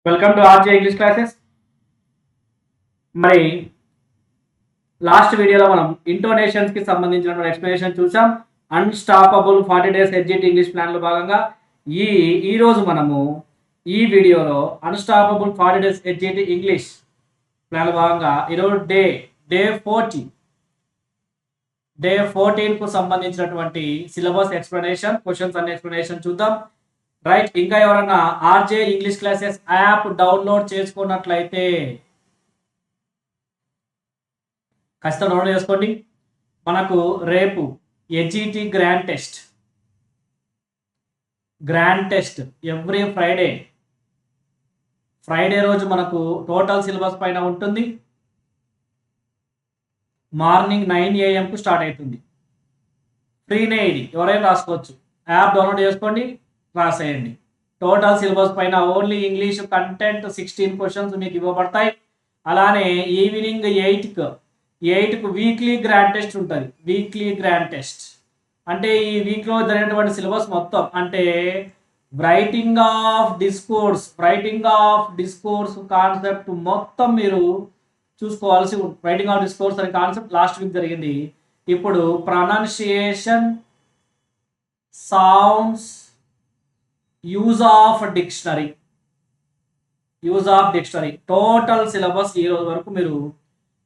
Welcome to RJ English classes. మరి last వీడియోలో మనం ఇంటోనేషన్స్ కి సంబంధించిన ఎక్స్ప్లెనేషన్ చూసాం. అన్స్టాపబుల్ 40 డేస్ ఎడ్జిట్ ఇంగ్లీష్ ప్లాన్ లో భాగంగా ఈ రోజు మనము ఈ వీడియోలో అన్స్టాపబుల్ 40 డేస్ ఎడ్జిట్ ఇంగ్లీష్ ప్లాన్ లో భాగంగా ఈరోజు డే 14 కు సంబంధించినటువంటి syllabus explanation, questions and explanation చూద్దాం. రైట్, ఇంకా ఎవరన్నా RJ English classes app download చేసుకున్నట్లయితే ఖచ్చితంగా డౌన్లోడ్ చేసుకోండి. మనకు రేపు ఎడ్జిటి గ్రాండ్ టెస్ట్ ఎవ్రీ ఫ్రైడే రోజు మనకు టోటల్ సిలబస్ పైన ఉంటుంది. మార్నింగ్ 9 AM కు స్టార్ట్ అవుతుంది. ఫ్రీనే, ఇది ఎవరైనా రాసుకోవచ్చు. యాప్ డౌన్లోడ్ చేసుకోండి, రాసేయండి. టోటల్ సిలబస్ పైన ఓన్లీ ఇంగ్లీష్ కంటెంట్ 16 క్వశ్చన్స్ మీకు ఇవ్వబడతాయి. అలానే ఈవినింగ్ 8కు వీక్లీ గ్రాండ్ టెస్ట్ ఉంటుంది. వీక్లీ గ్రాండ్ టెస్ట్ అంటే ఈ వీక్లో జరిగినటువంటి సిలబస్ మొత్తం, అంటే రైటింగ్ ఆఫ్ డిస్కోర్స్ కాన్సెప్ట్ మొత్తం మీరు చూసుకోవాల్సి ఉంటుంది. రైటింగ్ ఆఫ్ డిస్కోర్స్ అనే కాన్సెప్ట్ లాస్ట్ వీక్ జరిగింది. ఇప్పుడు pronunciation, sounds, use of dictionary total syllabus ఈ రోజు వరకు మీరు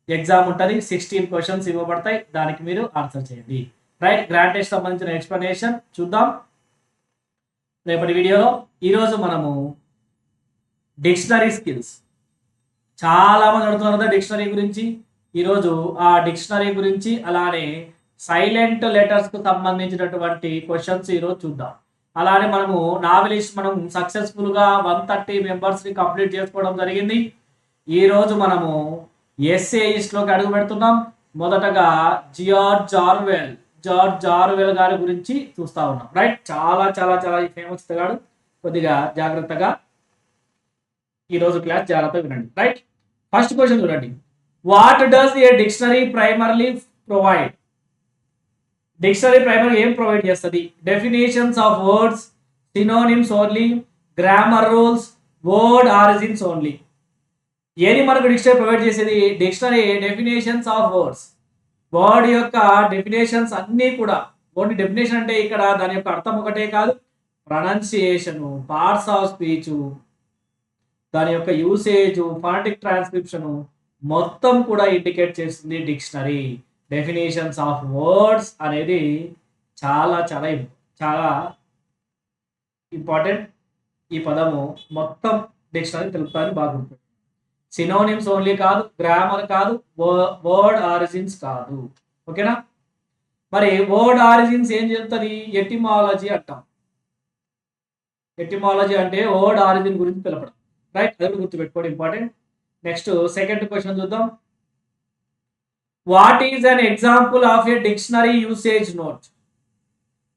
ఎగ్జామ్ ఉంటుంది. 16 క్వశ్చన్స్ ఇవ్వబడతాయి, దానికి మీరు ఆన్సర్ చేయండి. రైట్, గ్రాండ్ టెస్ట్ సంబంధించిన ఎక్స్ప్లెనేషన్ చూద్దాం రేపటి వీడియోలో. ఈరోజు మనము డిక్షనరీ స్కిల్స్, చాలా మంది అడుగుతున్నారు కదా డిక్షనరీ గురించి. ఈరోజు ఆ డిక్షనరీ గురించి, అలానే సైలెంట్ లెటర్స్ కు సంబంధించినటువంటి క్వశ్చన్స్ ఈరోజు చూద్దాం. అలానే మనం సక్సెస్ఫుల్ గా 130 మెంబర్స్ ని కంప్లీట్ చేసుకోవడం జరిగింది. ఈ రోజు మనము ఎస్ఏయిస్ట్ లోకి అడుగు పెడుతున్నాం. మొదటగా జార్జ్ ఆర్వెల్ గారి గురించి చూస్తా ఉన్నాం. రైట్, చాలా చాలా చాలా ఫేమస్ గాడు. కొద్దిగా జాగ్రత్తగా ఈరోజు క్లాస్ జాగ్రత్తగా వినండి. రైట్, ఫస్ట్ క్వశ్చన్ చూడండి. What does A dictionary primarily provide? Dictionary primary ఏం ప్రొవైడ్ చేస్తుంది? Definitions of words, synonyms only, grammar rules, word origins only. ఏది మనకు డిక్షనరీ ప్రొవైడ్ చేసేది? డిక్షనరీ డెఫినేషన్స్ ఆఫ్ వర్డ్ యొక్క డెఫినేషన్స్ అన్నీ కూడా. ఓన్లీ డెఫినేషన్ అంటే ఇక్కడ దాని యొక్క అర్థం ఒకటే కాదు, ప్రొనౌన్సియేషన్, పార్ట్స్ ఆఫ్ స్పీచ్, దాని యొక్క యూసేజ్, ఫోనెటిక్ ట్రాన్స్క్రిప్షన్ మొత్తం కూడా ఇండికేట్ చేస్తుంది డిక్షనరీ. డెఫినేషన్స్ ఆఫ్ వర్డ్స్ అనేది చాలా చాలా చాలా ఇంపార్టెంట్. ఈ పదము మొత్తం డిక్షనరీ తెలుపుతారని బాగుంటుంది. సినోనిమ్స్ ఓన్లీ కాదు, గ్రామర్ కాదు, వర్డ్ ఆరిజిన్స్ కాదు. ఓకేనా? మరి వర్డ్ ఆరిజిన్స్ ఏం చెప్తుంది? ఎటిమాలజీ అంటాం. ఎటిమాలజీ అంటే వర్డ్ ఆరిజిన్ గురించి తెలపడం. రైట్, అది గుర్తుపెట్టుకోండి, ఇంపార్టెంట్. నెక్స్ట్ సెకండ్ క్వశ్చన్ చూద్దాం. What is an example of A dictionary usage note?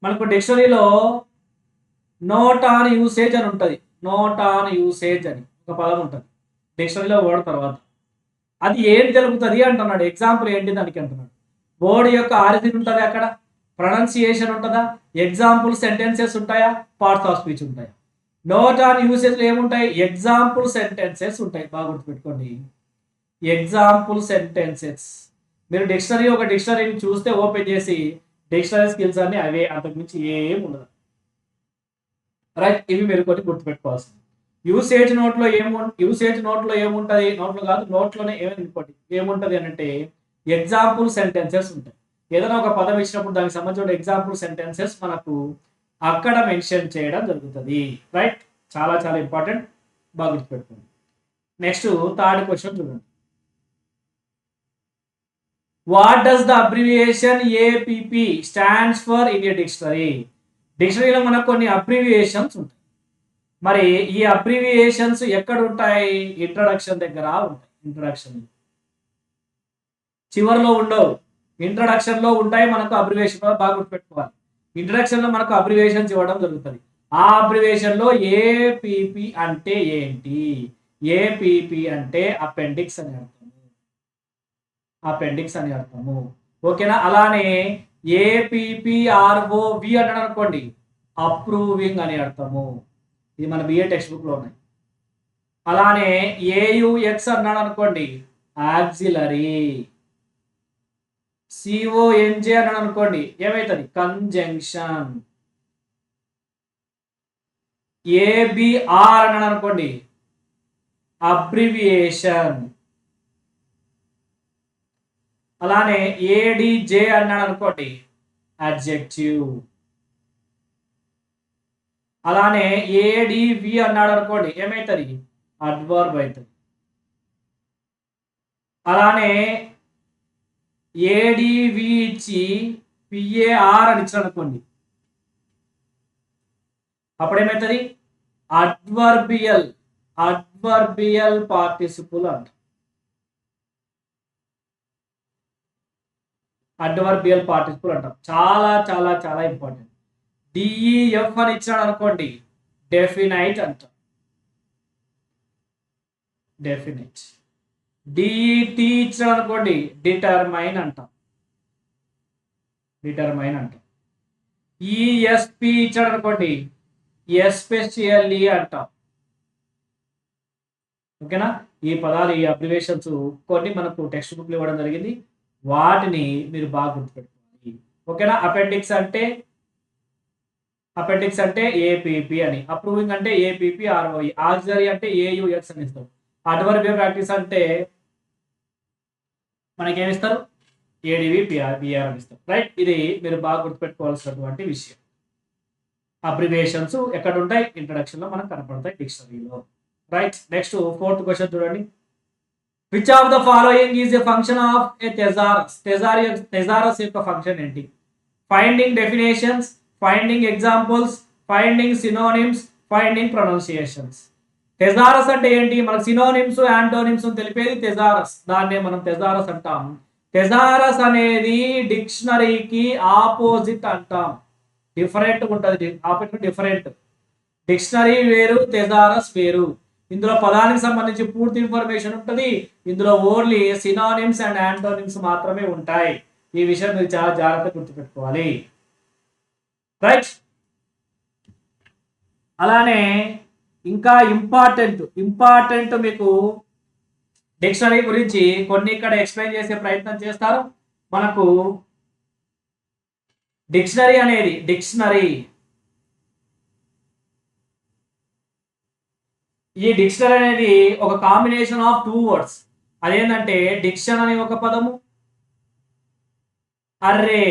మనకు డిక్షనరీలో నోట్ ఆన్ యూసేజ్ అని ఉంటుంది. నోట్ ఆన్ యూసేజ్ అని ఒక పదం ఉంటుంది డిక్షనరీలో వర్డ్ తర్వాత. అది ఏం తెలుపుతుంది అంటున్నాడు. ఎగ్జాంపుల్ ఏంటి దానికి అంటున్నాడు. వర్డ్ యొక్క ఆరిజిన్ ఉంటుంది, అక్కడ ప్రొనౌన్సియేషన్ ఉంటుందా, ఎగ్జాంపుల్ సెంటెన్సెస్ ఉంటాయా, పార్ట్స్ ఆఫ్ స్పీచ్ ఉంటాయా? నోట్ ఆన్ యూసేజ్ ఏముంటాయి? ఎగ్జాంపుల్ సెంటెన్సెస్ ఉంటాయి. బాగా గుర్తుపెట్టుకోండి, ఎగ్జాంపుల్ సెంటెన్సెస్. మీరు ఒక డిక్షనరీని చూస్తే ఓపెన్ చేసి డిక్షనరీ స్కిల్స్ అన్ని అవే, అంతకుమించి ఏం ఉండదు. రైట్, ఇవి మీరు కొన్ని గుర్తుపెట్టుకోవాల్సింది. యూసేజ్ నోట్లో ఏముంటుంది? నోట్లోనే ఏముంటుంది అని అంటే ఎగ్జాంపుల్ సెంటెన్సెస్ ఉంటాయి. ఏదైనా ఒక పదం ఇచ్చినప్పుడు దానికి సంబంధించిన ఎగ్జాంపుల్ సెంటెన్సెస్ మనకు అక్కడ మెన్షన్ చేయడం జరుగుతుంది. రైట్, చాలా చాలా ఇంపార్టెంట్, బాగా గుర్తుపెట్టుకోండి. నెక్స్ట్ థర్డ్ క్వశ్చన్ చూడండి. What does the abbreviation APP stands for in a dictionary? డిక్షనరీలో మనకు కొన్ని అబ్రివియేషన్స్ ఉంటాయి. మరి ఈ అబ్రివియేషన్స్ ఎక్కడ ఉంటాయి? ఇంట్రడక్షన్ దగ్గర ఉంటాయి. ఇంట్రడక్షన్ చివరిలో ఉండవు, ఇంట్రడక్షన్ లో ఉంటాయి. మనకు అబ్రివియేషన్ బాగా గుర్తుపెట్టుకోవాలి. ఇంట్రడక్షన్ లో మనకు అబ్రివియేషన్స్ ఇవ్వడం జరుగుతుంది. ఆ అబ్రివియేషన్ లో ఏపీపీ అంటే ఏంటి? ఏపీపీ అంటే అపెండిక్స్ అని అర్థము. ఓకేనా? అలానే ఏపీపీఆర్ఓవి అన్నాడు అనుకోండి, అప్రూవింగ్ అని అర్థము. ఇది మన బిఏ టెక్స్ట్ బుక్ లో ఉన్నాయి. అలానే ఏయుఎక్స్ అన్నాడు అనుకోండి ఆక్సిలరీ. సిఓఎన్జే అన్నాడు అనుకోండి ఏమైతుంది కంజంక్షన్. ఏబిఆర్ అన్నాడు అనుకోండి అబ్రివియేషన్. అలానే ఏడిజే అన్నాడు అనుకోండి అడ్జెక్టివ్. అలానే ఏడివి అన్నాడు అనుకోండి ఏమైతుంది అడ్వర్బ్ అవుతుంది. అలానే ఏడివి ఇచ్చి పిఏఆర్ అని ఇచ్చాడు అనుకోండి అప్పుడేమవుతుంది అడ్వర్బియల్ పార్టిసిపుల్ అంట. అడ్వర్బియల్ పార్టిసిపుల్ అంటాం. చాలా చాలా చాలా ఇంపార్టెంట్. డిఈఎఫ్ అని ఇచ్చాడు అనుకోండి డెఫినైట్ అంటాం. డెఫినైట్. డిఈటి ఇచ్చాడు అనుకోండి డిటర్మైన్ అంటాం. ఈఎస్పి ఇచ్చాడు అనుకోండి ఎస్పెషల్లీ అంటాం. ఓకేనా? ఈ పదాలు ఈ అబ్రివేషన్స్ కొన్ని మనకు టెక్స్ట్ బుక్లు ఇవ్వడం జరిగింది, వాటిని మీరు బాగా గుర్తుపెట్టుకోవాలి. ఓకేనా? అపెండిక్స్ అంటే ఏపీపీ అని, అప్రూవింగ్ అంటే ఏపీపీ ఆర్ఓఈ, ఆక్సిలరీ అంటే ఏయుఎక్స్ అని ఇస్తారు. అడ్వర్బియల్ ప్రాక్టీస్ అంటే మనకి ఏమి ఇస్తారు ఏడివి బిఆర్ అని ఇస్తారు. రైట్? ఇది మీరు బాగా గుర్తుపెట్టుకోవాల్సినటువంటి విషయం. అబ్రివేషన్స్ ఎక్కడ ఉంటాయి ఇంట్రడక్షన్ లో మనకు కనపడతాయి డిక్షనరీలో. రైట్? నెక్స్ట్ 4th క్వశ్చన్ చూడండి. Which of the following is a function of a thesaurus? Thesaurus యొక్క ఫంక్షన్ ఏంటి? Finding definitions, finding examples, finding synonyms, finding pronunciations. Thesaurus అంటే ఏంటి? మనకు సినోనిమ్స్ యాంటోనిమ్స్ తెలిపేది థెసారస్. దాన్నే మనం థెసారస్ అంటాం. థెసారస్ అనేది డిక్షనరీకి ఆపోజిట్ అంటాం. డిఫరెంట్ ఉంటుంది, ఆపోజిట్ డిఫరెంట్. డిక్షనరీ వేరు, థెసారస్ వేరు. ఇందులో పదానికి సంబంధించి పూర్తి ఇన్ఫర్మేషన్ ఉంటుంది. ఇందులో ఓన్లీ సినానిమ్స్ అండ్ యాంటోనిమ్స్ మాత్రమే ఉంటాయి. ఈ విషయం మీరు చాలా జాగ్రత్తగా గుర్తుపెట్టుకోవాలి. రైట్? అలానే ఇంకా ఇంపార్టెంట్ మీకు డిక్షనరీ గురించి కొన్ని ఇక్కడ ఎక్స్ప్లెయిన్ చేసే ప్రయత్నం చేస్తారు. మనకు డిక్షనరీ ఈ డిక్షనరీ అనేది ఒక కాంబినేషన్ ఆఫ్ 2 వర్డ్స్. అదేంటంటే డిక్షన్ అనే ఒక పదము, అర్రే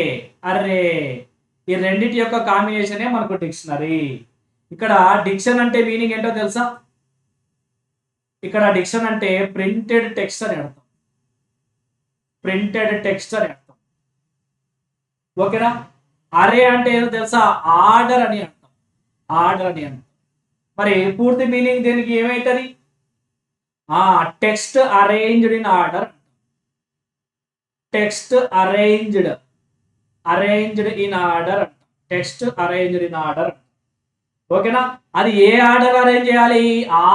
ఈ రెండింటి యొక్క కాంబినేషనే మనకు డిక్షనరీ. ఇక్కడ డిక్షన్ అంటే మీనింగ్ ఏంటో తెలుసా? ఇక్కడ డిక్షన్ అంటే ప్రింటెడ్ టెక్స్ట్ అని అర్థం. ఓకేనా? అరే అంటే ఏదో తెలుసా? ఆర్డర్ అని అర్థం. మరి పూర్తి మీనింగ్ దీనికి ఏమైతుంది? Text arranged in order. Text arranged in order. ఓకేనా? అది ఏ ఆర్డర్ అరేంజ్ చేయాలి?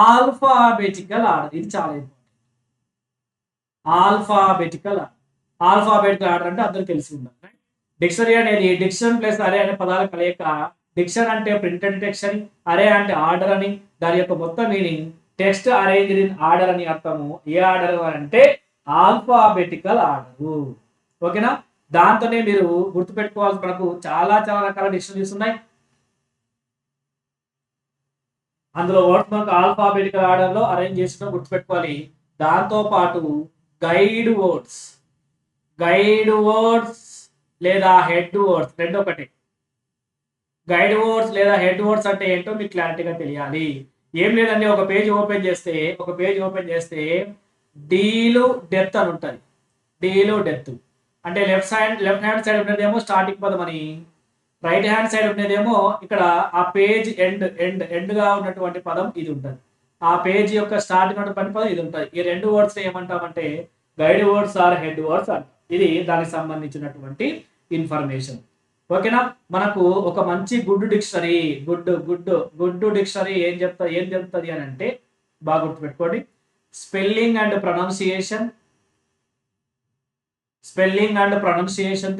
Alphabetical order. ఇది చాలా ఇంపార్టెంట్. ఆల్ఫాబెటికల్ ఆర్డర్ అంటే అందరికి తెలిసి ఉండాలి. డిక్షనరీ అనేది డిక్షన్ ప్లస్ అరే అనే పదాల కలయిక. డిక్షన్ అంటే ప్రింటెడ్ టెక్స్ట్ అని, అరే అంటే ఆర్డర్ అని. దాని యొక్క మొత్తం meaning text arranged in order అని అర్థము. ఏ ఆర్డర్ అంటే ఆల్ఫాబెటికల్ ఆర్డర్. ఓకేనా? దాంతోనే మీరు గుర్తుపెట్టుకోవాల్సి మనకు చాలా చాలా రకాల డిక్షనరీస్ ఉన్నాయి. అందులో వర్డ్స్ మనకు ఆల్ఫాబెటికల్ ఆర్డర్ లో అరేంజ్ చేసిన గుర్తుపెట్టుకోవాలి. దాంతో పాటు గైడ్ వర్డ్స్ లేదా హెడ్ వర్డ్స్ రెండు ఒకటి. గైడ్ వర్డ్స్ లేదా హెడ్ వర్డ్స్ అంటే ఏంటో మీకు క్లారిటీగా తెలియాలి. ఏం లేదండి, ఒక పేజ్ ఓపెన్ చేస్తే డీలు డెప్త్ అని ఉంటుంది. అంటే లెఫ్ట్ హ్యాండ్ సైడ్ ఉన్నదేమో స్టార్టింగ్ పదం అని, రైట్ హ్యాండ్ సైడ్ ఉన్నదేమో ఇక్కడ ఆ పేజ్ ఎండ్ గా ఉన్నటువంటి పదం ఇది ఉంటుంది. ఆ పేజ్ యొక్క స్టార్టింగ్ ఉన్నటువంటి పదం ఇది ఉంటుంది. ఈ రెండు వర్డ్స్ ఏమంటామంటే guide words or head words అంటాం. ఇది దానికి సంబంధించినటువంటి ఇన్ఫర్మేషన్. ఓకేనా? మనకు ఒక మంచి గుడ్ డిక్షనరీ ఏం చెప్తుంది అని అంటే బాగా గుర్తుపెట్టుకోండి. స్పెల్లింగ్ అండ్ ప్రొనౌన్సియేషన్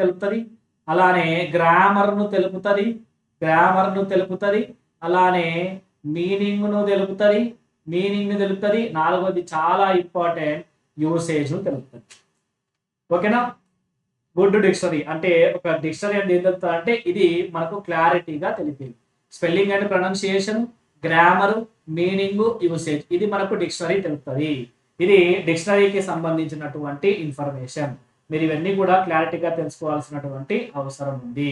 తెలుపుతుంది. అలానే గ్రామర్ను తెలుపుతుంది. అలానే మీనింగ్ను తెలుపుతుంది. మీనింగ్ తెలుపుతుంది. నాలుగోది చాలా ఇంపార్టెంట్, యూసేజ్ తెలుపుతుంది. ఓకేనా. గుడ్ డిక్షనరీ అంటే ఒక డిక్షనరీ అంటే ఏం తెలుపుతుంది అంటే ఇది మనకు క్లారిటీగా తెలిపేది. Spelling and pronunciation, grammar, meaning, usage ఇది మనకు డిక్షనరీ తెలుపుతుంది. ఇది డిక్షనరీకి సంబంధించినటువంటి ఇన్ఫర్మేషన్. మీరు ఇవన్నీ కూడా క్లారిటీగా తెలుసుకోవాల్సినటువంటి అవసరం ఉంది.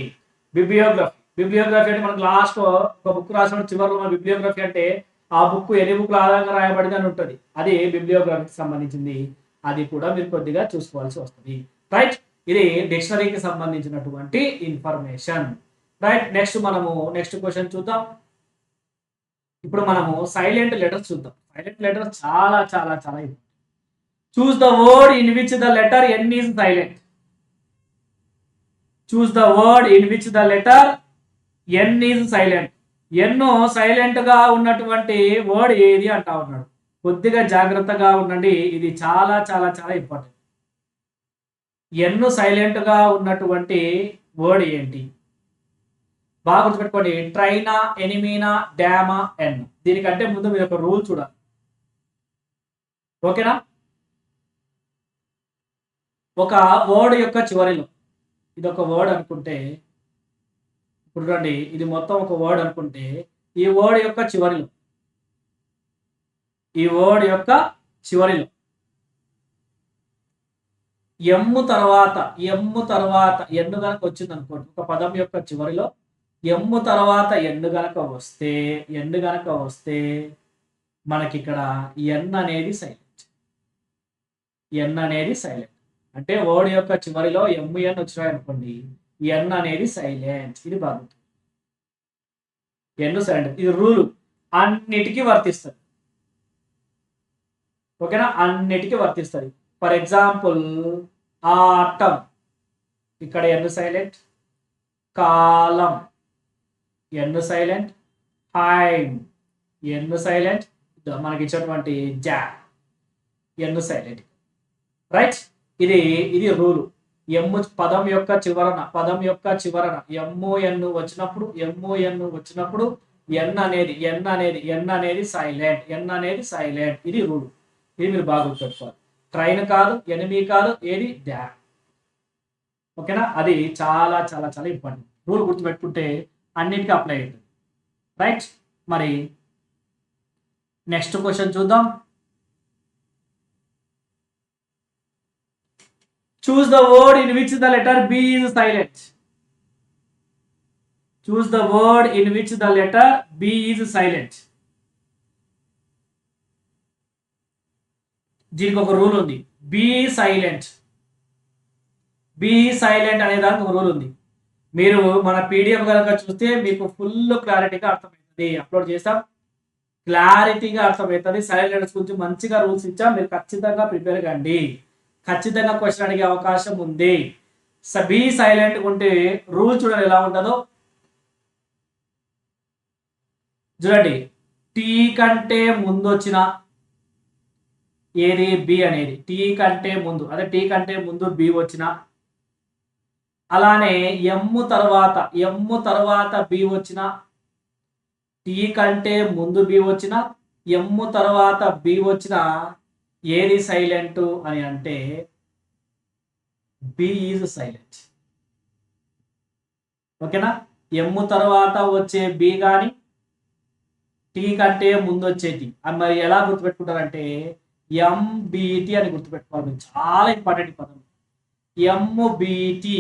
బిబ్లియోగ్రఫీ. బిబ్లియోగ్రఫీ అంటే మనకు లాస్ట్ ఒక బుక్ రాసిన చివరిలో మన బిబ్లియోగ్రఫీ అంటే ఆ బుక్ ఎన్ని బుక్ల ఆధారంగా రాయబడింది అని ఉంటుంది. అది బిబ్లియోగ్రఫీకి సంబంధించింది. అది కూడా మీరు కొద్దిగా చూసుకోవాల్సి వస్తుంది. రైట్. ఇది డిక్షనరీకి సంబంధించినటువంటి ఇన్ఫర్మేషన్. రైట్. నెక్స్ట్ క్వశ్చన్ చూద్దాం. ఇప్పుడు మనము సైలెంట్ లెటర్స్ చూద్దాం. సైలెంట్ లెటర్స్ చాలా చాలా చాలా important. Choose the word in which the letter N is silent. Choose the word in which the letter N is silent. N silent గా ఉన్నటువంటి word ఏది అంటా ఉన్నాడు. కొద్దిగా జాగ్రత్తగా ఉండండి. ఇది చాలా చాలా చాలా ఇంపార్టెంట్. ఎన్ను సైలెంట్ గా ఉన్నటువంటి వర్డ్ ఏంటి? బాగా గుర్తుపెట్టుకోండి. ట్రైనా, ఎనిమీనా, డ్యామా, ఎన్. దీనికంటే ముందు మీరు ఒక రూల్ చూడాలి. ఓకేనా. ఒక వర్డ్ యొక్క చివరిలో ఇది ఒక వర్డ్ అనుకుంటే, ఇప్పుడు రండి ఇది మొత్తం ఒక వర్డ్ అనుకుంటే ఈ వర్డ్ యొక్క చివరిలో ఎమ్ము తర్వాత ఎన్ను గనక వచ్చింది అనుకోండి. ఒక పదం యొక్క చివరిలో ఎమ్ము తర్వాత ఎన్ను గనక వస్తే మనకి ఇక్కడ ఎన్ అనేది సైలెంట్. అంటే వర్డ్ యొక్క చివరిలో ఎంఎన్ వచ్చినాయి అనుకోండి, ఎన్ అనేది సైలెంట్. ఇది బాగుంటుంది. ఎన్ సైలెంట్. ఇది రూల్ అన్నిటికీ వర్తిస్తుంది. ఓకేనా. అన్నిటికీ వర్తిస్తుంది. ఫర్ ఎగ్జాంపుల్ ఆటం, ఇక్కడ ఎన్ సైలెంట్. కాలం ఎన్ సైలెంట్. టైమ్ ఎన్ సైలెంట్. మనకి ఇచ్చినటువంటి ఎన్ సైలెంట్. రైట్. ఇది రూలు. పదం యొక్క చివరన ఎమ్ము ఎన్ను వచ్చినప్పుడు ఎన్ అనేది సైలెంట్. ఇది రూలు. ఇది మీరు బాగా గుర్తుపెట్టుకోవాలి. ట్రైన్ కాదు, ఎనిమీ కాదు, ఏది డ్యా. ఓకేనా. అది చాలా చాలా చాలా ఇంపార్టెంట్. రూల్ గుర్తుపెట్టుకుంటే అన్నిటికీ అప్లై అవుతుంది. రైట్. మరి నెక్స్ట్ క్వశ్చన్ చూద్దాం. Choose the word in which the letter B is silent. Choose the word in which the letter B is silent. దీనికి ఒక రూల్ ఉంది. బి సైలెంట్ అనే దానికి ఒక రూల్ ఉంది. మీరు మన పీడిఎఫ్ కనుక చూస్తే మీకు ఫుల్ క్లారిటీగా అర్థమవుతుంది. అప్లోడ్ చేస్తాం, క్లారిటీగా అర్థమవుతుంది. సైలెంట్ లెటర్స్ గురించి మంచిగా రూల్స్ ఇచ్చాం. మీరు ఖచ్చితంగా ప్రిపేర్ కండి. ఖచ్చితంగా క్వశ్చన్ అడిగే అవకాశం ఉంది. బి సైలెంట్ ఉంటే రూల్ చూడండి ఎలా ఉంటుందో. చూడండి, టీ కంటే ముందు వచ్చిన ఏది బి అనేది. టీ కంటే ముందు బి వచ్చిన, అలానే ఎమ్ము తర్వాత బి వచ్చిన, టీ కంటే ముందు బి వచ్చిన, ఎమ్ము తర్వాత బి వచ్చిన ఏది సైలెంట్ అని అంటే బి ఈజ్ సైలెంట్. ఓకేనా. ఎమ్ము తర్వాత వచ్చే బి కానీ, టీ కంటే ముందు వచ్చే టీ మరి ఎలా గుర్తుపెట్టుకుంటారంటే ఎంబిటి అని గుర్తుపెట్టుకోవాలి. చాలా ఇంపార్టెంట్ పదం ఎంబిటి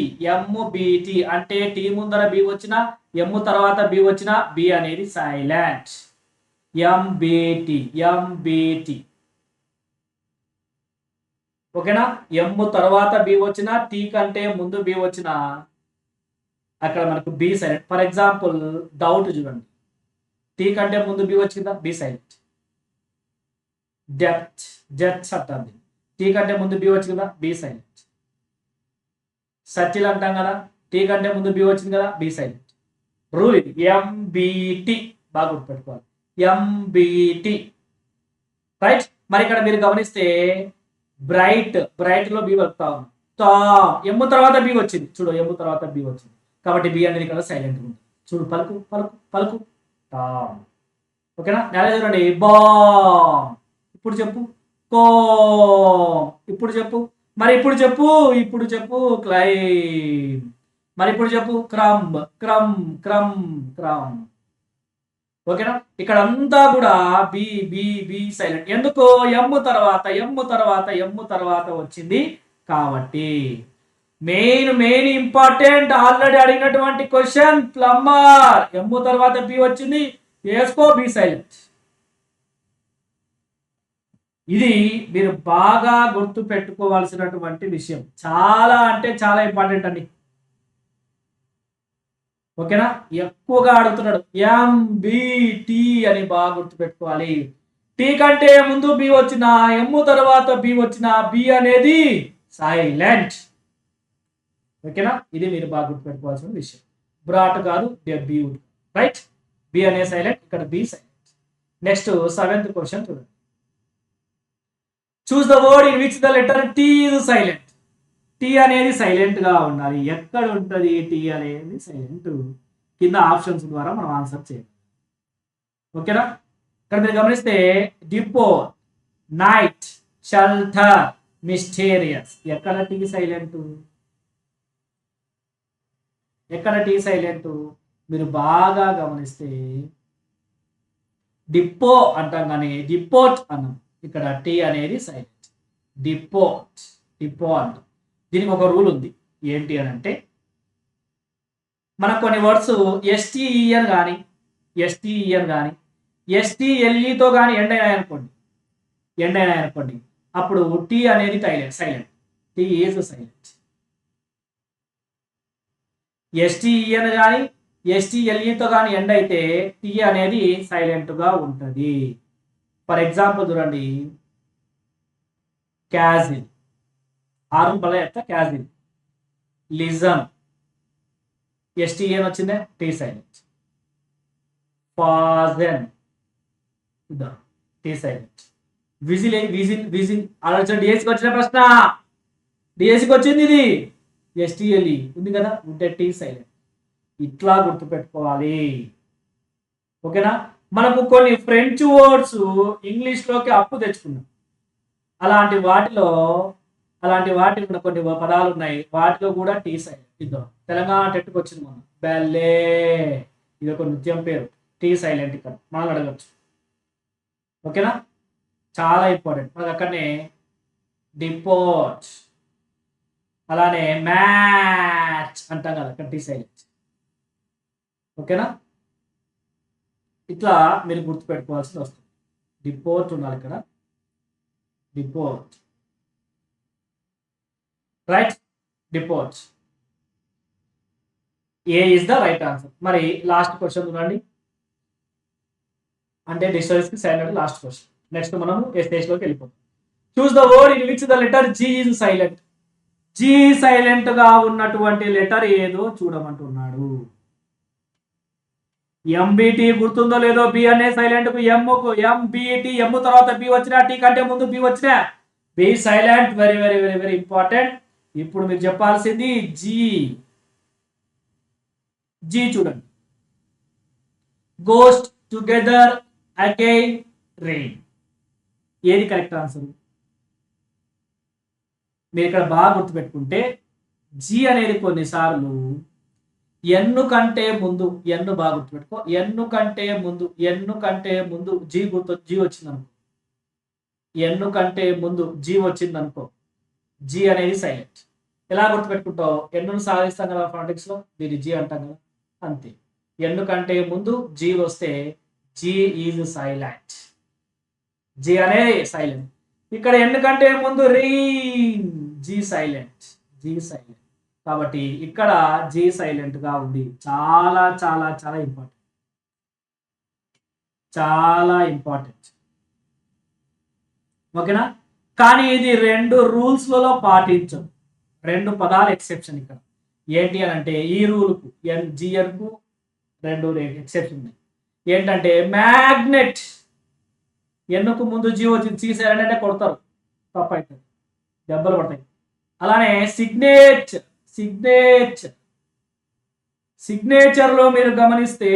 అంటే టీ ముందర బి వచ్చిన, ఎమ్ము తర్వాత బి వచ్చిన, బి అనేది సైలెంట్. ఎంబిటి. ఓకేనా. ఎమ్ము తర్వాత బి వచ్చిన, టీ కంటే ముందు బి వచ్చిన, అక్కడ మనకు be silent. For example doubt చూడండి. టీ కంటే ముందు బి వచ్చిందా, బి సైలెంట్. డెత్ అంటుంది. టీ కంటే ముందు బి వచ్చింది కదా, బి సైలెంట్. సచిల్ అంటాం కదా, టీ కంటే ముందు బి వచ్చింది కదా, బి సైలెంట్. రూల్ ఇది. ఎంబిటి బాగా గుర్తుపెట్టుకోవాలి. ఎంబిటి. రైట్. మరి ఇక్కడ మీరు గమనిస్తే బ్రైట్ లో బి వస్తా ఉంది. ఎమ్ము తర్వాత బి వచ్చింది. చూడు, ఎమ్ము తర్వాత బి వచ్చింది కాబట్టి బి అనేది ఇక్కడ సైలెంట్ ఉంది. చూడు, పలుకు టామ్. ఓకేనా? నెల చూడండి బామ్. ఇప్పుడు చెప్పు కోమ్. ఇప్పుడు చెప్పు మరి ఇప్పుడు చెప్పు క్లైమ్. మరి ఇప్పుడు చెప్పు క్రంబ్ క్రమ్ క్రమ్ క్రమ్. ఓకేనా? ఇక్కడ అంతా కూడా బి బి బి సైలెంట్. ఎందుకు? ఎమ్ తర్వాత వచ్చింది కాబట్టి. మెయిన్ ఇంపార్టెంట్, ఆల్రెడీ అడిగినటువంటి క్వశ్చన్ ప్లంబర్. ఎమ్ తర్వాత బి వచ్చింది, వేసుకో బి సైలెంట్. ఇది మీరు బాగా గుర్తు పెట్టుకోవాల్సినటువంటి విషయం. చాలా అంటే చాలా ఇంపార్టెంట్ అండి. ఓకేనా? ఎక్కువగా అడుగుతున్నాడు ఎంబిటి అని బాగా గుర్తుపెట్టుకోవాలి. టీ కంటే ముందు బి వచ్చిన, ఎమ్ తర్వాత బి వచ్చిన, బి అనేది సైలెంట్. ఓకేనా? ఇది మీరు బాగా గుర్తుపెట్టుకోవాల్సిన విషయం. బ్రాట్ కాదు, బ్యూట్. రైట్? బి అనే సైలెంట్, ఇక్కడ B silent. Next 7th question చూడండి. Choose the word in which the letter T is silent. T అనేది సైలెంట్ గా ఉండాలి. ఎక్కడ ఉంటుంది టీ అనేది సైలెంట్? కింద ఆప్షన్స్ ద్వారా మనం ఆన్సర్ చేయాలి. ఓకేనా? ఇక్కడ మీరు గమనిస్తే డిపో, నైట్, షెల్టర్, మిస్టీరియస్. ఎక్కడ టీ సైలెంట్? ఎక్కడ టీ సైలెంట్? మీరు బాగా గమనిస్తే డిపో అంటాం కానీ డిపోట్ అన్నాం. ఇక్కడ టీ అనేది సైలెంట్. డిపో అంటాం. దీనికి ఒక రూల్ ఉంది. ఏంటి అని అంటే, మనకు కొన్ని వర్డ్స్ ఎస్టీఈఎన్ కానీ ఎస్టీఎల్ఈతో కానీ ఎండ్ అయినాయి అనుకోండి, అప్పుడు టీ అనేది silent. T is silent. S T E N కానీ ఎస్టీఎల్ఈతో కానీ ఎండ్ అయితే టీ అనేది సైలెంట్గా ఉంటుంది. ఫర్ ఎగ్జాంపుల్ చూడండి, క్యాజిల్, ఆరు బల చెప్తా, క్యాజిల్. లిజన్, ఎస్టీఎన్ వచ్చిందే, T silent. Fasten, T silent. Whistle ఆలోచన. డిఎస్సికి వచ్చిన ప్రశ్న, డిఎస్సికి వచ్చింది ఇది. ఎస్టీఎల్ఈ ఉంది కదా, ఉంటే టీ సైలెంట్. ఇట్లా గుర్తుపెట్టుకోవాలి. ఓకేనా? మనకు కొన్ని ఫ్రెంచ్ వర్డ్స్ ఇంగ్లీష్లోకి అప్పు తెచ్చుకున్నాం. అలాంటి వాటిలో కొన్ని పదాలు ఉన్నాయి. వాటిలో కూడా టీ సైలెంట్. ఇద్దాం, తెలంగాణ టెట్కి వచ్చింది మనం, బెల్లే. ఇది ఒక నృత్యం పేరు, టీ సైలెంట్. ఇక్కడ మనం అడగచ్చు. ఓకేనా? చాలా ఇంపార్టెంట్. మనకు అక్కడనే డిపోట్, అలానే మ్యాచ్ అంటాం కదా, అక్కడ టీ సైలెంట్. ఓకేనా? ఇట్లా మీరు గుర్తుపెట్టుకోవాల్సి వస్తుంది. డిపోట్ ఉండాలి ఇక్కడ, depot. Right? Depot. A is the right answer. మరి లాస్ట్ క్వశ్చన్ చూడండి, అంటే డిస్టర్స్కి సైలెంట్ లాస్ట్ క్వశ్చన్. నెక్స్ట్ మనము ఏ స్టేజ్లోకి వెళ్ళిపోతాం. Choose the word in which the letter G is silent. G silent గా ఉన్నటువంటి లెటర్ ఏదో చూడమంటున్నాడు. ఎంబిటి గుర్తుందో లేదో, బి అనే సైలెంట్ కు, ఎంబిటి, ఎమ్ తర్వాత బి వచ్చినా, టీ కంటే ముందు బి వచ్చినా, be silent. Very very very very important. ఇప్పుడు మీరు చెప్పాల్సింది జీ చూడండి. Ghost, together, again, rain. ఏది కరెక్ట్ ఆన్సర్? మీరు ఇక్కడ బాగా గుర్తుపెట్టుకుంటే, జీ అనేది కొన్నిసార్లు ఎన్ను కంటే ముందు, ఎన్ను బాగా గుర్తుపెట్టుకో, ఎన్ను కంటే ముందు జీ వచ్చిందనుకో, ఎన్ను కంటే ముందు జీ వచ్చిందనుకో, జీ అనేది సైలెంట్. ఎలా గుర్తుపెట్టుకుంటావు? ఎన్నును సాధిస్తాం కదా ఫోనెటిక్స్ లో, దీన్ని జీ అంటాం కదా, అంతే. ఎన్ను కంటే ముందు జీ వస్తే జీ ఈజ్ సైలెంట్. జీ అనేది సైలెంట్. ఇక్కడ ఎన్ను కంటే ముందు రెయిన్, జీ సైలెంట్. కాబట్టి ఇక్కడ జీ సైలెంట్ గా ఉంది. చాలా చాలా చాలా ఇంపార్టెంట్, చాలా ఇంపార్టెంట్. ఓకేనా? కానీ ఇది 2 రూల్స్లలో పాటించదు. 2 పదాలు ఎక్సెప్షన్ ఇక్కడ. ఏంటి అని అంటే, ఈ రూల్కు జిఎన్కు 2 ఎక్సెప్షన్ ఉన్నాయి. ఏంటంటే మ్యాగ్నెట్, ఎన్నుకు ముందు జీ వచ్చింది, జీ సైలెంట్ అంటే కొడతారు, తప్పు అవుతుంది, దెబ్బలు పడతాయి. అలానే సిగ్నేచర్ లో మీరు గమనిస్తే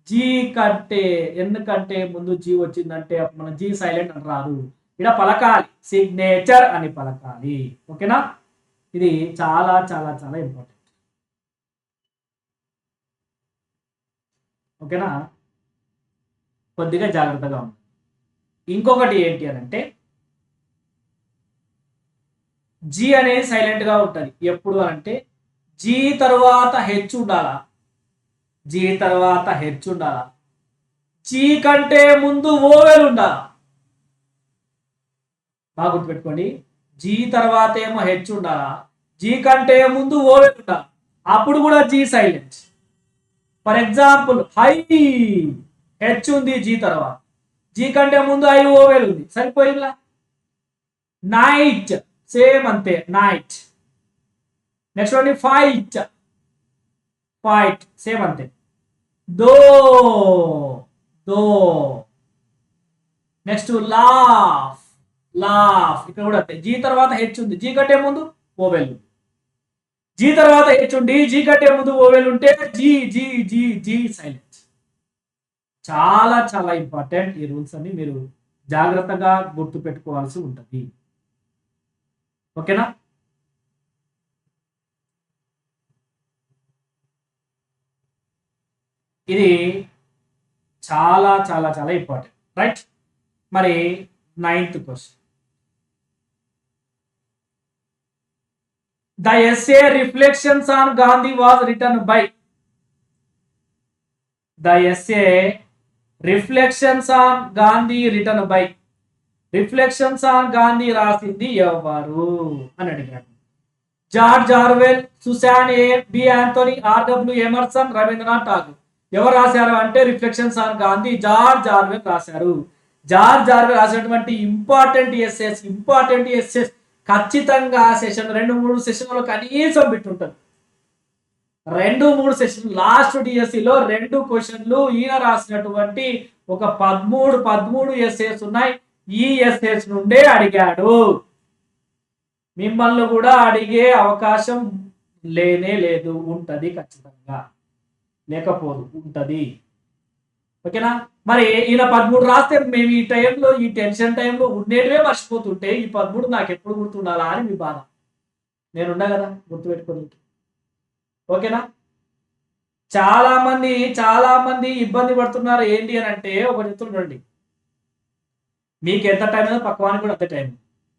జీ కంటే ఎందుకంటే ముందు జీ వచ్చిందంటే మనం జీ సైలెంట్ అని రాదు, ఇక్కడ పలకాలి, సిగ్నేచర్ అని పలకాలి. ఓకేనా, ఇది చాలా చాలా చాలా ఇంపార్టెంట్. ఓకేనా, కొద్దిగా జాగ్రత్తగా ఉంది. ఇంకొకటి ఏంటి అని అంటే జీ అనేది సైలెంట్ గా ఉంటుంది ఎప్పుడు అంటే జీ తర్వాత హెచ్ ఉండాలా, జీ తర్వాత హెచ్ ఉండాలా, జీ కంటే ముందు ఓవెల్ ఉండాలా. బాగా గుర్తుపెట్టుకోండి, జీ తర్వాత ఏమో హెచ్ ఉండాలా, జీ కంటే ముందు ఓవెల్ ఉండాలి, అప్పుడు కూడా G silent. For example high H ఉంది జీ తర్వాత, జీ కంటే ముందు ఐ ఓవెల్ ఉంది, సరిపోయిందా. నైట్ సేమ్ అంతే, night. Next one fight, fight same అంతే. Though though. Next laugh, laugh ఇక్కడ కూడా అంతే, జీ తర్వాత హెచ్ ఉంది, జీ కంటే ముందు ఓవెల్, జీ తర్వాత హెచ్ ఉండి జీ కంటే ముందు ఓవెల్ ఉంటే G G G G silent. చాలా చాలా ఇంపార్టెంట్. ఈ రూల్స్ అన్ని మీరు జాగ్రత్తగా గుర్తు పెట్టుకోవాల్సి ఉంటుంది. ఓకేనా, ఇది చాలా చాలా చాలా ఇంపార్టెంట్. రైట్, మరి 9th question. The essay Reflections on Gandhi was written by. The essay Reflections on Gandhi written by. Reflections on Gandhi రాసింది ఎవరు అని అడిగాడు. George Orwell, Susan A, B Anthony, R W Emerson, Rabindranath Tagore. ఎవరు రాశారు అంటే reflections on Gandhi George Orwell రాశారు. George Orwell రాసినటువంటి important essays ఖచ్చితంగా సెషన్ 2-3 సెషన్లో కనీసం పెట్టుంటారు. 2-3 సెషన్ లాస్ట్ డిఎస్సిలో 2 క్వశ్చన్లు ఈయన రాసినటువంటి ఒక 13 ఎస్సేస్ ఉన్నాయి. ఈ ఎస్సేస్ నుండే అడిగాడు. మిమ్మల్ని కూడా అడిగే అవకాశం లేనే లేదు, ఉంటది ఖచ్చితంగా, లేకపోదు ఉంటది. ఓకేనా, మరి ఈయన 13 రాస్తే మేము ఈ టైంలో ఈ టెన్షన్ టైంలో ఉండేటివే మర్చిపోతుంటే ఈ 13 నాకు ఎప్పుడు గుర్తుండాలా అని మీ బాధ. నేనున్నా కదా గుర్తుపెట్టుకోని. ఓకేనా, చాలా మంది ఇబ్బంది పడుతున్నారు. ఏంటి అని అంటే ఒక చెప్తుండండి, మీకు ఎంత టైం అయినా పక్కవానికి కూడా అంతే టైం.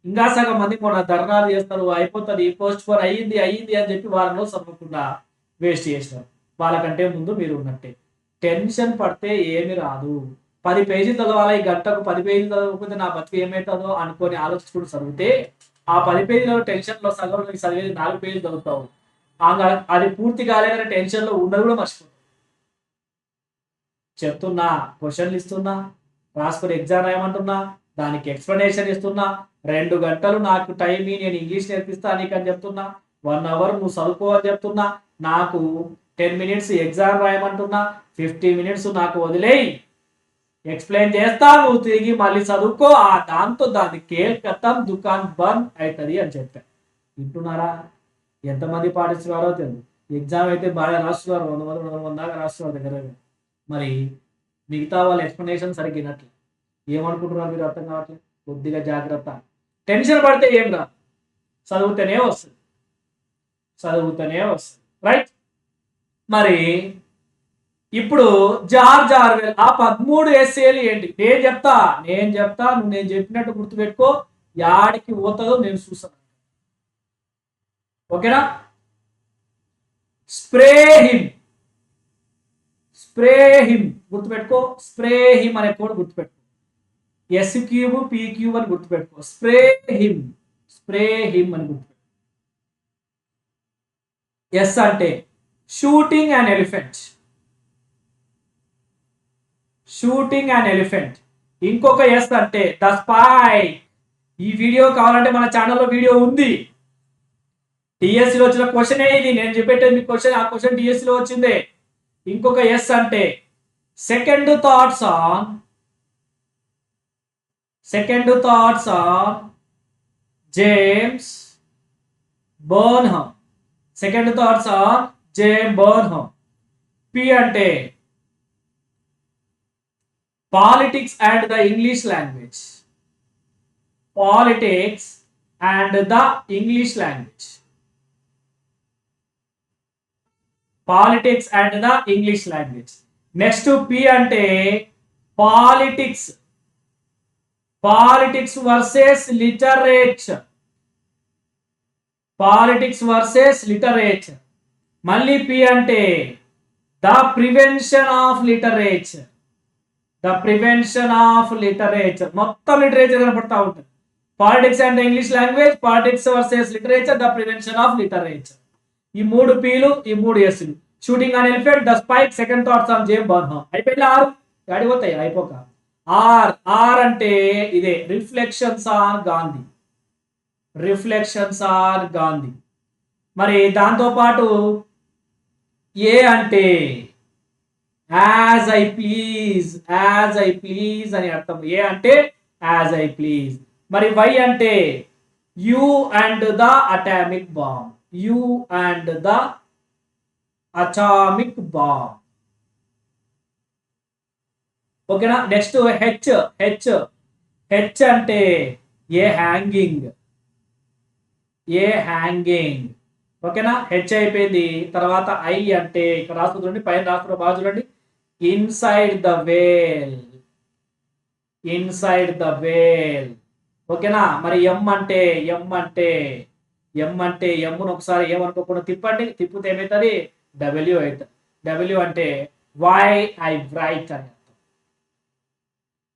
ఇంకా సగం మంది మొన్న ధర్నాలు చేస్తారు, అయిపోతుంది, పోస్ట్ పోన్ అయ్యింది అని చెప్పి వారంలో చదవకుండా వేస్ట్ చేస్తారు. వాళ్ళకంటే ముందు మీరు ఉన్నట్టే. టెన్షన్ పడితే ఏమి రాదు. 10 పేజీలు చదవాలి, ఈ గంటకు 10 పేజీలు చదవకపోతే నా బతుకు ఏమవుతుందో అనుకొని ఆలోచించుకుంటూ చదివితే ఆ 10 పేజీల టెన్షన్లో సగం చదివేది 4 పేజీలు చదువుతావు. అది పూర్తి కాలేదనే టెన్షన్లో ఉండదు కూడా మర్చిపోతావు. చెప్తున్నా, క్వశ్చన్లు ఇస్తున్నా, రాసుకుని ఎగ్జామ్ రాయమంటున్నా, దానికి ఎక్స్ప్లెనేషన్ ఇస్తున్నా. 2 గంటలు నాకు టైం నేను ఇంగ్లీష్ నేర్పిస్తా నీకు అని చెప్తున్నా. 1 అవర్ నువ్వు చదువుకో అని చెప్తున్నా. నాకు 10 మినిట్స్ ఎగ్జామ్ రాయమంటున్నా. 15 మినిట్స్ నాకు వదిలేయి, ఎక్స్ప్లెయిన్ చేస్తా, నువ్వు తిరిగి మళ్ళీ చదువుకో. దాంతో దాని కేల్ కథం దుకాన్ బంద్ అవుతుంది అని చెప్పా. వింటున్నారా? ఎంతమంది పాటిస్తున్నారో తెలియదు. ఎగ్జామ్ అయితే బాగా రాస్తున్నారు, 100 దాకా రాస్తున్నారు దగ్గర. మరి మిగతా వాళ్ళ ఎక్స్ప్లెనేషన్ సరిగ్గినట్లు ఏమనుకుంటున్నారు మీరు అర్థం కావట్లేదు. కొద్దిగా జాగ్రత్త. టెన్షన్ పడితే ఏం రాదు, చదువుతూనే వస్తుంది. రైట్, మరి ఇప్పుడు జార్జ్ ఆర్వెల్ ఆ 13 ఎస్సేలు ఏంటి నేను చెప్తా, నువ్వు నేను చెప్పినట్టు గుర్తుపెట్టుకో. యాడికి పోతుందో నేను చూస్తాను. ఓకేనా, స్ప్రే హిమ్ గుర్తుపెట్టుకో. స్ప్రే హిమ్ అనే కోడ్ గుర్తుపెట్టుకో. S³ P³ అని గుర్తుపెట్టుకో. స్ప్రే హిమ్ అని గుర్తుపెట్టుకో. ఎస్ అంటే షూటింగ్ అండ్ ఎలిఫెంట్. ఇంకొక ఎస్ అంటే ద స్పై. ఈ వీడియో కావాలంటే మన ఛానల్లో వీడియో ఉంది. డిఎస్సిలో వచ్చిన క్వశ్చన్ ఇది, నేను చెప్పేది మీ క్వశ్చన్. ఆ క్వశ్చన్ డిఎస్సిలో వచ్చిందే. ఇంకొక ఎస్ అంటే second thoughts on James Burnham. P అంటే politics and the English language. Politics and the English language. Politics and the English language. Next P అంటే politics. Politics versus literature. Politics versus literature. మళ్ళీ P అంటే the prevention of literature. The prevention of literature. మొత్తం literature కనపడతా ఉంటుంది. Politics and English language, politics versus literature, the prevention of literature. ఈ 3 పీలు, ఈ 3 ఎస్లు. Shooting an elephant, the spike, second thoughts on James Burnham. అయిపోయింది 6. అడిగిపోతాయి అయిపోక. ఆర్ అంటే ఇదే reflections on Gandhi. Reflections on Gandhi. మరి దాంతో పాటు ఏ అంటే as I please. As I please అని అర్థం. ఏ అంటే యాజ్ ఐ ప్లీజ్. మరి వై అంటే you and the atomic bomb. You and the atomic bomb. ఓకేనా. Next H. హెచ్. హెచ్ అంటే ఏ హ్యాంగింగ్. A hanging. ఓకేనా. హెచ్ అయిపోయింది. తర్వాత ఐ అంటే ఇక్కడ రాసుకుందండి, పైన రాసుకున్న బాగా చూడండి. Inside the whale. Inside the whale. ఓకేనా. మరి ఎం అంటే ఎమ్మును ఒకసారి ఏమనుకోకుండా తిప్పండి. తిప్పితే ఏమవుతుంది? డబ్ల్యూ అవుతుంది. డబ్ల్యూ అంటే వై ఐ రైట్ అని అర్థం.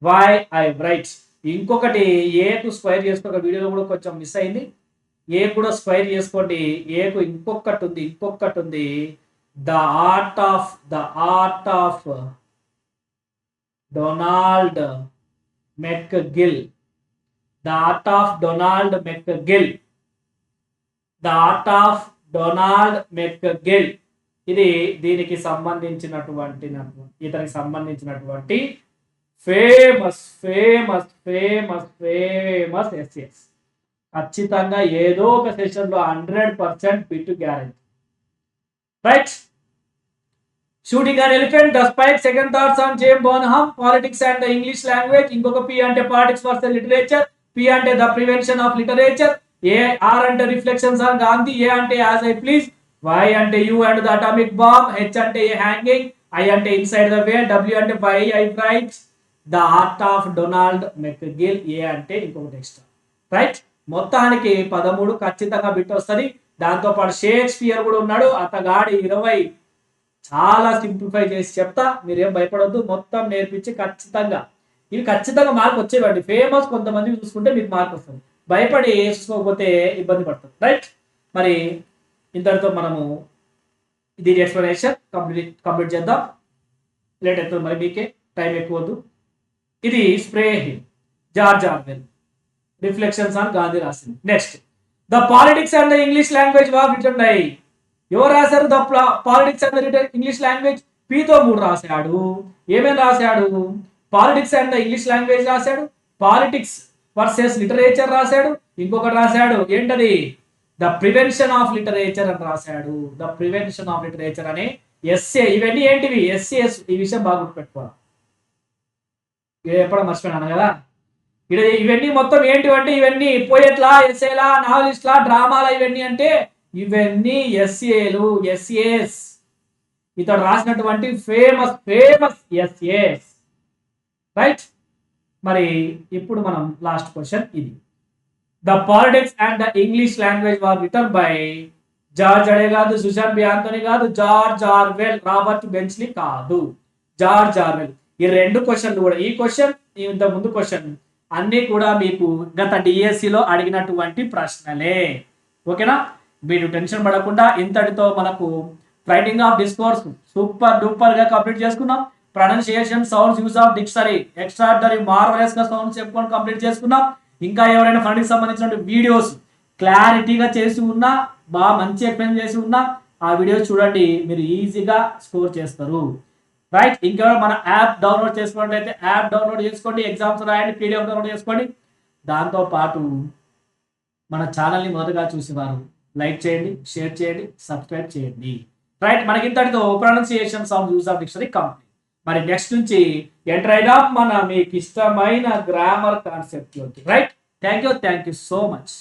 Why I write. ఇంకొకటి ఏకు స్క్వైర్ చేసుకోక వీడియోలో కూడా కొంచెం మిస్ అయింది. ఏ కూడా స్క్వైర్ చేసుకోండి. ఏకు ఇంకొకటి ఉంది. The art of Donald McGill. The art of Donald McGill. The art of Donald McGill. ఇది దీనికి సంబంధించినటువంటి ఇతనికి సంబంధించినటువంటి ఫేమస్ ఎస్సేస్. ఖచ్చితంగా ఏదో ఒక సెషన్ లో 100% bit guarantee. Right. Shooting an elephant, the spike, second thoughts on James Burnham, politics and the English language. ఇంకొక పి అంటే పాలిటిక్స్ వర్సెస్ లిటరేచర్. పి అంటే the prevention of literature. A R అంటే reflections on Gandhi. A అంటే as I please. Y అంటే you and the atomic bomb. H అంటే a hanging. I అంటే inside the way. W అంటే why I write. The art of Donald McGill. ఏ అంటే ఇంకొకటి extra. Right. మొత్తానికి 13 ఖచ్చితంగా బిట్ వస్తుంది. దాంతో పాటు షేక్స్పియర్ కూడా ఉన్నాడు. అతగాడి 20 చాలా సింప్లిఫై చేసి చెప్తా. మీరేం భయపడొద్దు. మొత్తం నేర్పించి ఖచ్చితంగా ఇవి ఖచ్చితంగా మార్క్ వచ్చేవండి. ఫేమస్ కొంతమంది చూసుకుంటే మీకు మార్క్ వస్తుంది. భయపడి చూసుకోకపోతే ఇబ్బంది పడుతుంది. రైట్. మరి ఇంతటితో మనము దీని ఎక్స్ప్లెనేషన్ కంప్లీట్ చేద్దాం. లేట్ అవుతుంది మరి, మీకే టైం ఎక్కువ వద్దు. ఇది spray hill, George Orwell. Reflections on Gandhi రాసింది. Next the politics and the English language was written by. ఎవరు రాశారు? The politics and the English language. పితో 3 రాశాడు. ఏమేమి రాశాడు? Politics and the English language రాశాడు. పాలిటిక్స్ వర్సెస్ లిటరేచర్ రాశాడు. ఇంకొకటి రాశాడు ఏంటది? ద ప్రివెన్షన్ ఆఫ్ లిటరేచర్ అని రాశాడు. ద ప్రివెన్షన్ ఆఫ్ లిటరేచర్ అనే ఎస్ఏ. ఇవన్నీ ఏంటివి? ఎస్ఏస్. ఈ విషయం బాగా గుర్తుపెట్టుకోవాలి. ఎప్పుడో మర్చిపోయినాను కదా. ఇవన్నీ మొత్తం ఏంటివంటే ఇవన్నీ పోయెట్లా, ఎస్ఏలా, నావలిస్ట్లా, డ్రామాలా. ఇవన్నీ అంటే ఇవన్నీ ఎస్ఏలు, ఎస్ఏస్. ఇతడు రాసినటువంటి ఫేమస్ ఎస్ఏస్. రైట్. మరి ఇప్పుడు మనం లాస్ట్ క్వశ్చన్ ఇది. The politics and the English language war written by George అడే కాదు, సుజాన్ బి ఆంథోనీ కాదు, జార్జ్ ఆర్వెల్, రాబర్ట్ బెంచ్లీ కాదు, జార్జ్ ఆర్వెల్. ఈ 2 క్వశ్చన్లు కూడా, ఈ క్వశ్చన్ ఇంత ముందు క్వశ్చన్ అన్ని కూడా మీకు గత డిఎస్సిలో అడిగినటువంటి ప్రశ్నలే. ఓకేనా. మీరు టెన్షన్ పడకుండా ఇంతటితో మనకు writing of discourse super duper గా కంప్లీట్ చేసుకున్నాం. Pronunciation, sounds, use of dictionary, extraordinary, marvellous గా సౌండ్స్ చెప్పుకొని కంప్లీట్ చేసుకున్నాం. ఇంకా ఎవరైనా ఫండ్కి సంబంధించిన వీడియోస్ క్లారిటీగా చేసి ఉన్నా, బాగా మంచి ఎక్స్ప్లెయిన్ చేసి ఉన్నా, ఆ వీడియోస్ చూడండి. మీరు ఈజీగా స్కోర్ చేస్తారు. రైట్. ఇంకెవరైనా మన యాప్ డౌన్లోడ్ చేసుకున్నట్లయితే యాప్ డౌన్లోడ్ చేసుకోండి. ఎగ్జామ్స్ రాయండి. పీడిఎఫ్ డౌన్లోడ్ చేసుకోండి. దాంతోపాటు మన ఛానల్ని మొదటగా చూసేవారు లైక్ చేయండి, షేర్ చేయండి, సబ్స్క్రైబ్ చేయండి. రైట్. మనకి ఇంతటితో pronunciation, sound, use of dictionary complete. మరి నెక్స్ట్ నుంచి ఎంటర్ అయినా మీకు ఇష్టమైన గ్రామర్ కాన్సెప్ట్లోకి. Right, thank you so much.